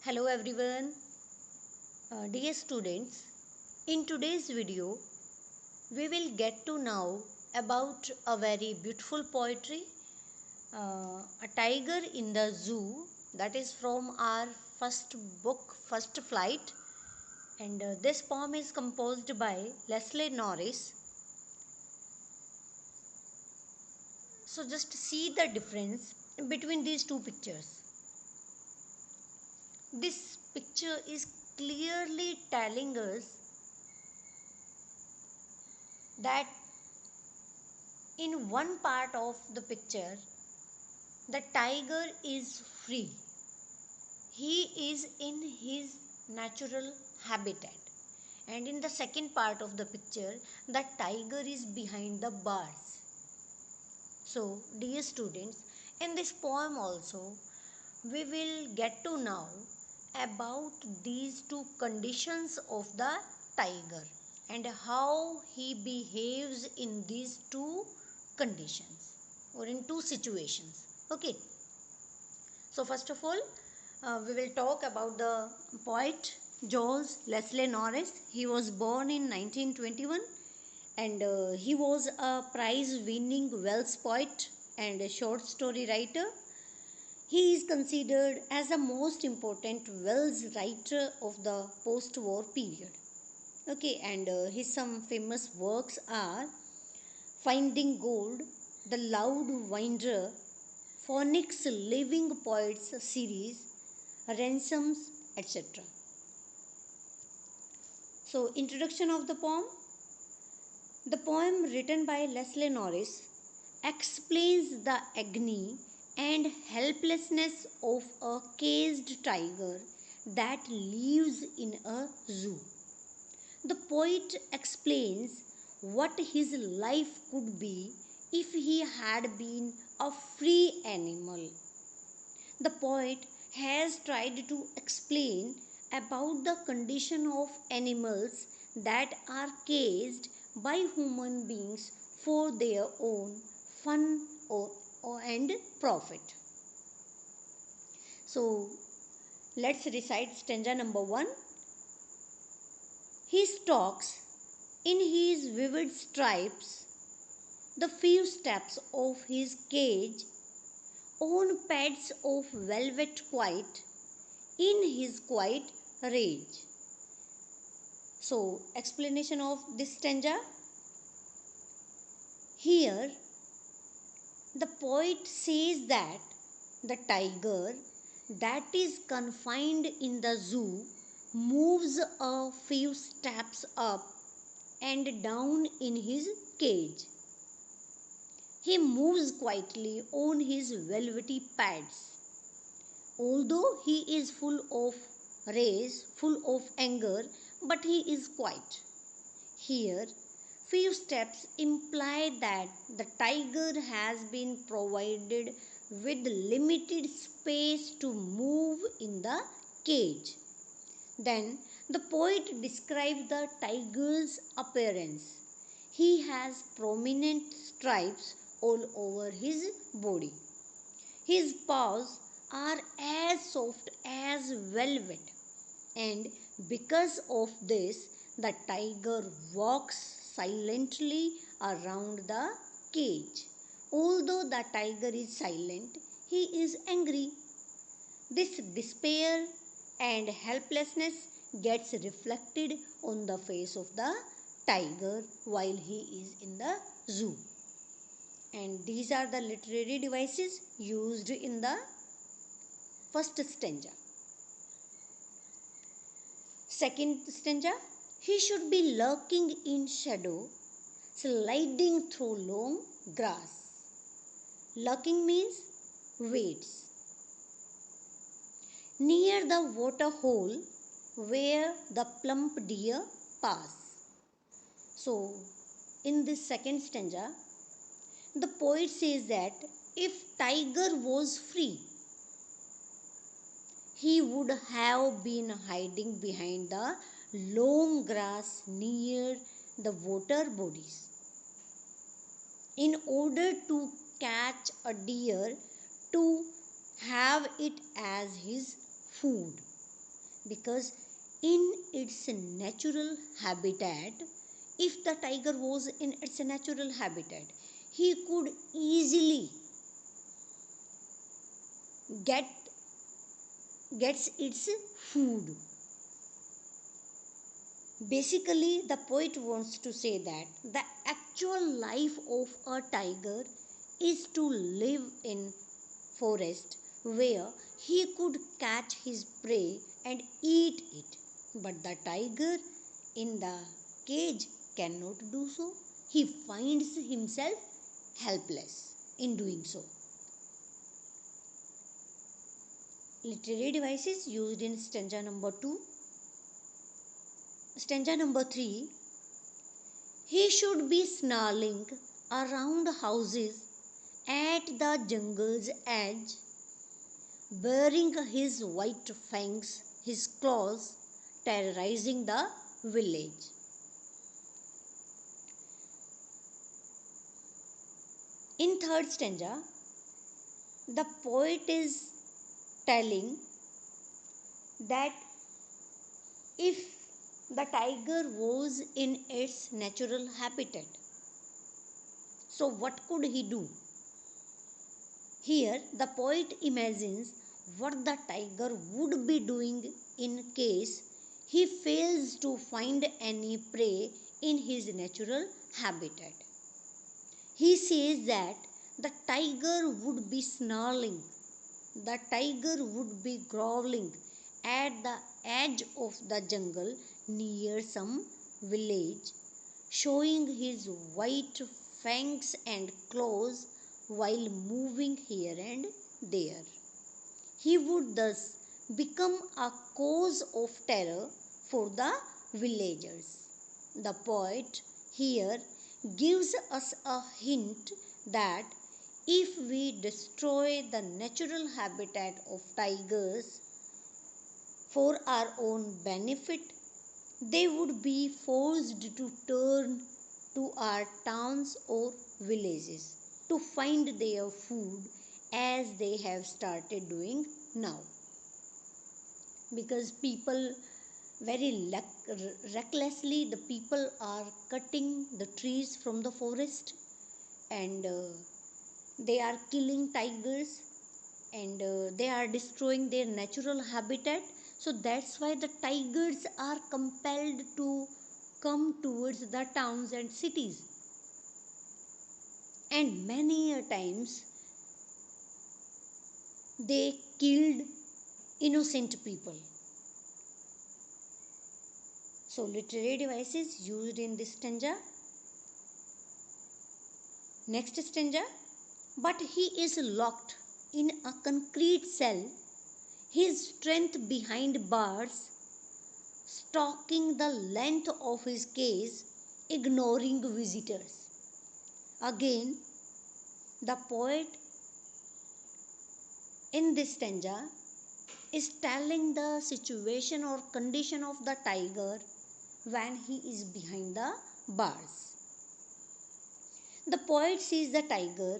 Hello everyone, dear students. In today's video, we will get to know about a very beautiful poetry, a tiger in the zoo. That is from our first book, First Flight, and this poem is composed by Leslie Norris. So just see the difference between these two pictures. This picture is clearly telling us that in one part of the picture, the tiger is free. He is in his natural habitat. And in the second part of the picture, the tiger is behind the bars. So, dear students, in this poem also, we will get to know about these two conditions of the tiger and how he behaves in these two conditions or in two situations. Okay, so first of all, we will talk about the poet George Leslie Norris. He was born in 1921 and he was a prize winning Welsh poet and a short story writer. He is considered as the most important Welsh writer of the post war period. Okay, and his some famous works are Finding Gold, The Loud Winder, Phoenix Living Poets series, Ransoms, etc. So, introduction of the poem. The poem written by Leslie Norris explains the agony and helplessness of a caged tiger that lives in a zoo. The poet explains what his life could be if he had been a free animal. The poet has tried to explain about the condition of animals that are caged by human beings for their own fun and profit. So, let's recite stanza number 1. He stalks in his vivid stripes the few steps of his cage on pads of velvet quiet in his quiet rage. So, explanation of this stanza. Here, the poet says that the tiger that is confined in the zoo moves a few steps up and down in his cage. He moves quietly on his velvety pads. Although he is full of rage, full of anger, but he is quiet. Here, few steps imply that the tiger has been provided with limited space to move in the cage. Then the poet describes the tiger's appearance. He has prominent stripes all over his body. His paws are as soft as velvet, and because of this, the tiger walks silently around the cage. Although the tiger is silent, he is angry. This despair and helplessness gets reflected on the face of the tiger while he is in the zoo. And these are the literary devices used in the first stanza. Second stanza, he should be lurking in shadow, sliding through long grass. Lurking means waits. Near the water hole where the plump deer pass. So, in this second stanza, the poet says that if tiger was free, he would have been hiding behind the long grass near the water bodies. In order to catch a deer to have it as his food. because in its natural habitat, if the tiger was in its natural habitat, he could easily get gets its food. Basically, the poet wants to say that the actual life of a tiger is to live in forest where he could catch his prey and eat it. But the tiger in the cage cannot do so. He finds himself helpless in doing so. Literary devices used in stanza number 2. Stanza number 3. He should be snarling around houses at the jungle's edge, baring his white fangs, his claws, terrorizing the village. In third stanza, the poet is telling that if the tiger was in its natural habitat, so what could he do? Here, the poet imagines what the tiger would be doing in case he fails to find any prey in his natural habitat. He says that the tiger would be snarling, the tiger would be growling at the edge of the jungle near some village, showing his white fangs and claws while moving here and there. He would thus become a cause of terror for the villagers. The poet here gives us a hint that if we destroy the natural habitat of tigers for our own benefit, they would be forced to turn to our towns or villages to find their food as they have started doing now. Because people very recklessly, the people are cutting the trees from the forest, and they are killing tigers, and they are destroying their natural habitat. So that's why the tigers are compelled to come towards the towns and cities, and many a times they killed innocent people. So literary devices used in this stanza. Next stanza. But he is locked in a concrete cell, his strength behind bars, stalking the length of his cage, ignoring visitors. Again, the poet in this stanza is telling the situation or condition of the tiger when he is behind the bars. The poet sees the tiger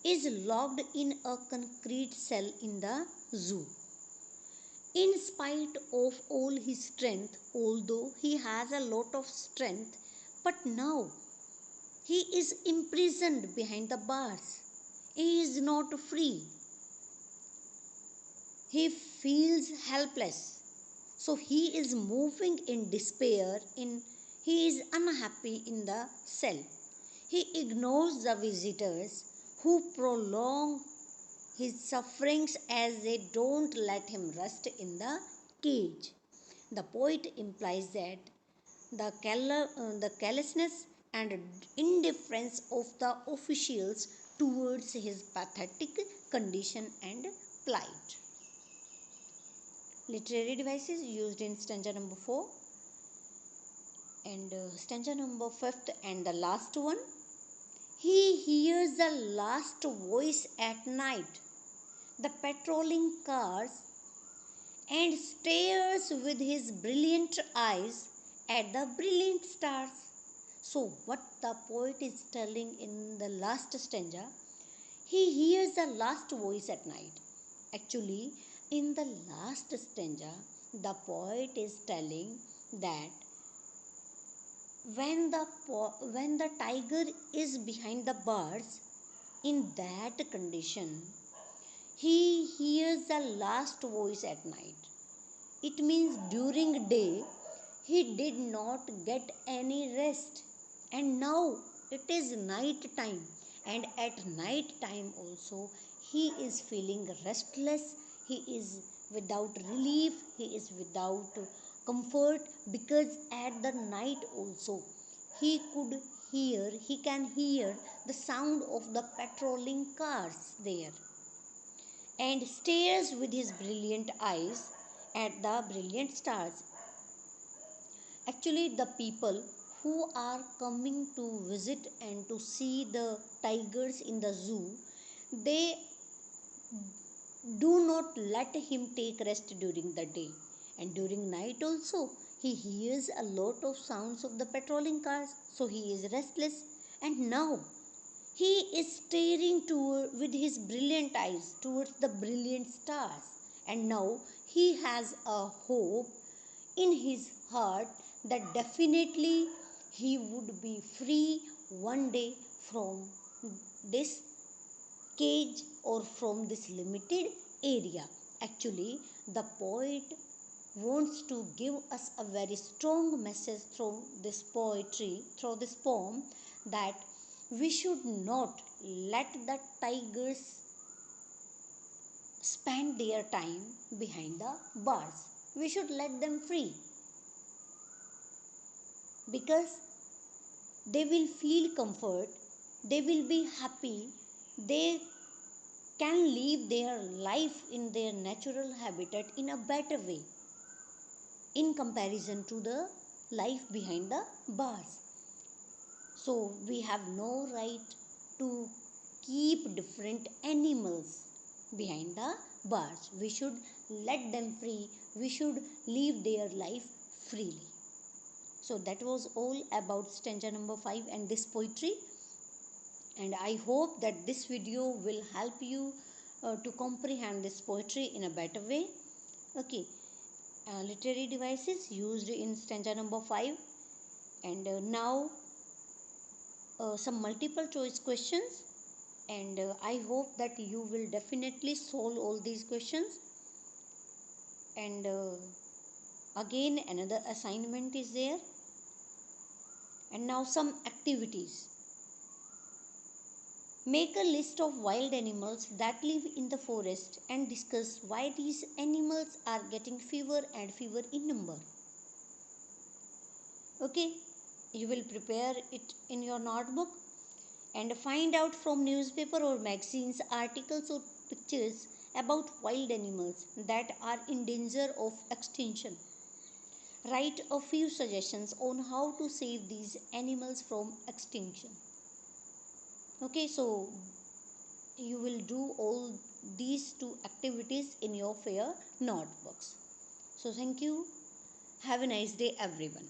is locked in a concrete cell in the zoo. In spite of all his strength, although he has a lot of strength, but now he is imprisoned behind the bars. He is not free. He feels helpless. So he is moving in despair, he is unhappy in the cell. He ignores the visitors who prolong his sufferings as they don't let him rest in the cage. The poet implies that the carelessness and indifference of the officials towards his pathetic condition and plight. Literary devices used in stanza number 4 and stanza number 5th and the last one. He hears the last voice at night, the patrolling cars, and stares with his brilliant eyes at the brilliant stars. So, what the poet is telling in the last stanza, he hears the last voice at night. Actually, in the last stanza, the poet is telling that when the tiger is behind the birds, in that condition, he hears the last voice at night. It means during day he did not get any rest, and now it is night time, and at night time also he is feeling restless, he is without relief, he is without comfort, because at the night also he can hear the sound of the patrolling cars there, and stares with his brilliant eyes at the brilliant stars. Actually, the people who are coming to visit and to see the tigers in the zoo, they do not let him take rest during the day, and during night also he hears a lot of sounds of the patrolling cars, so he is restless, and now he is staring toward with his brilliant eyes towards the brilliant stars, and now he has a hope in his heart that definitely he would be free one day from this cage or from this limited area. Actually, the poet wants to give us a very strong message through this poetry, through this poem, that we should not let the tigers spend their time behind the bars. We should let them free, because they will feel comfort, they will be happy, they can live their life in their natural habitat in a better way in comparison to the life behind the bars. So we have no right to keep different animals behind the bars. We should let them free. We should live their life freely. So that was all about stanza number 5 and this poetry. And I hope that this video will help you to comprehend this poetry in a better way. Okay, literary devices used in stanza number 5, and now some multiple choice questions, and I hope that you will definitely solve all these questions. And again another assignment is there, and now some activities. Make a list of wild animals that live in the forest and discuss why these animals are getting fewer and fewer in number. Okay, you will prepare it in your notebook and find out from newspaper or magazines articles or pictures about wild animals that are in danger of extinction. Write a few suggestions on how to save these animals from extinction. Okay, so you will do all these two activities in your fair notebooks. So thank you. Have a nice day, everyone.